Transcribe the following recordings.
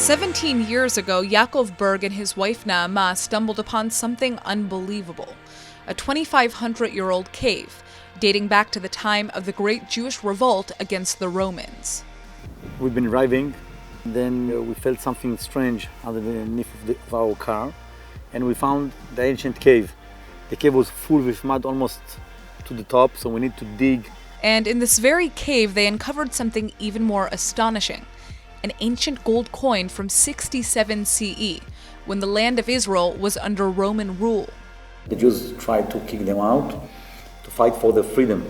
17 years ago, Yaakov Berg and his wife Naama stumbled upon something unbelievable: a 2,500-year-old cave dating back to the time of the Great Jewish Revolt against the Romans. We've been driving, then we felt something strange underneath of our car, and we found the ancient cave. The cave was full with mud almost to the top, so we need to dig. And in this very cave, they uncovered something even more astonishing: an ancient gold coin from 67 CE, when the land of Israel was under Roman rule. The Jews tried to kick them out, to fight for their freedom.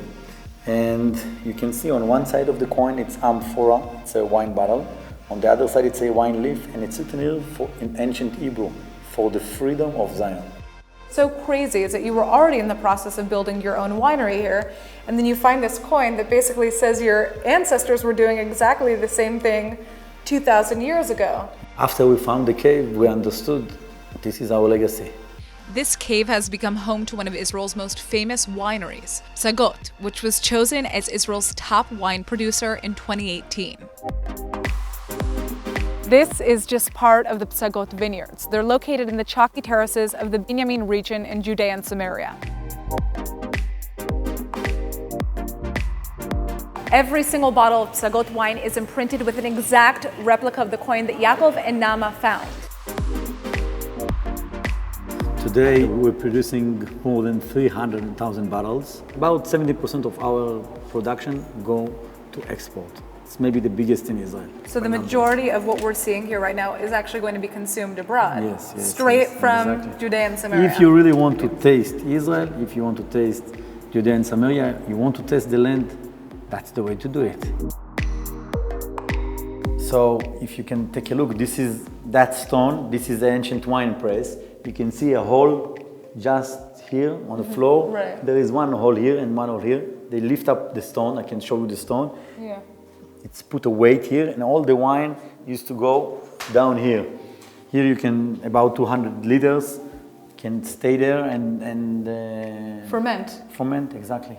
And you can see on one side of the coin it's amphora, it's a wine bottle. On the other side it's a wine leaf, and it's written here in ancient Hebrew, for the freedom of Zion. So crazy is that you were already in the process of building your own winery here, and then you find this coin that basically says your ancestors were doing exactly the same thing 2,000 years ago. After we found the cave, we understood this is our legacy. This cave has become home to one of Israel's most famous wineries, Psagot, which was chosen as Israel's top wine producer in 2018. This is just part of the Psagot vineyards. They're located in the chalky terraces of the Binyamin region in Judea and Samaria. Every single bottle of Psagot wine is imprinted with an exact replica of the coin that Yaakov and Naama found. Today we're producing more than 300,000 bottles. About 70% of our production go to export. It's maybe the biggest in Israel. So the majority of what we're seeing here right now is actually going to be consumed abroad. Yes, straight from exactly. Judea and Samaria. If you really want to taste Israel, if you want to taste Judea and Samaria, you want to taste the land, that's the way to do it. So if you can take a look, this is that stone, this is the ancient wine press. You can see a hole just here on the floor. Right. There is one hole here and one hole here. They lift up the stone, I can show you the stone. Yeah. It's put a weight here, and all the wine used to go down here. Here you can, about 200 liters, can stay there and Ferment. Ferment, exactly.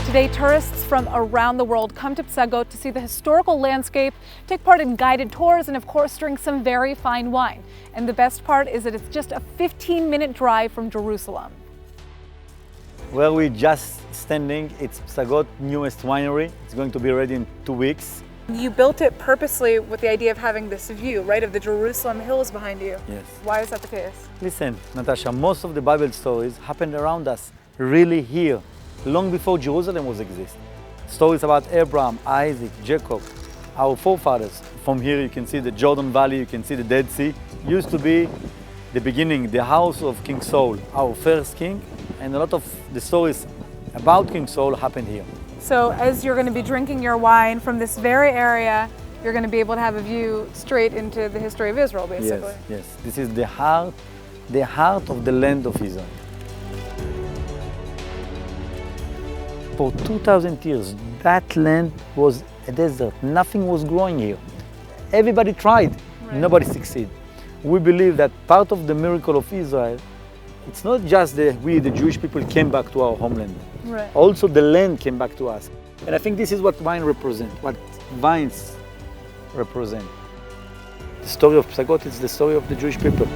Today, tourists from around the world come to Psagot to see the historical landscape, take part in guided tours, and of course drink some very fine wine. And the best part is that it's just a 15-minute drive from Jerusalem. Where we're just standing, it's Psagot newest winery. It's going to be ready in 2 weeks. You built it purposely with the idea of having this view, right, of the Jerusalem hills behind you. Yes. Why is that the case? Listen, Natasha, most of the Bible stories happened around us, really here, long before Jerusalem was exist. Stories about Abraham, Isaac, Jacob, our forefathers. From here you can see the Jordan Valley, you can see the Dead Sea. Used to be the beginning, the house of King Saul, our first king, and a lot of the stories about King Saul happened here. So as you're going to be drinking your wine from this very area, you're going to be able to have a view straight into the history of Israel, basically. Yes, yes. This is the heart of the land of Israel. For 2,000 years, that land was a desert. Nothing was growing here. Everybody tried, Right. Nobody succeeded. We believe that part of the miracle of Israel, it's not just that we, the Jewish people, came back to our homeland. Right. Also the land came back to us. And I think this is what wine represents, what vines represent. The story of Psagot is the story of the Jewish people.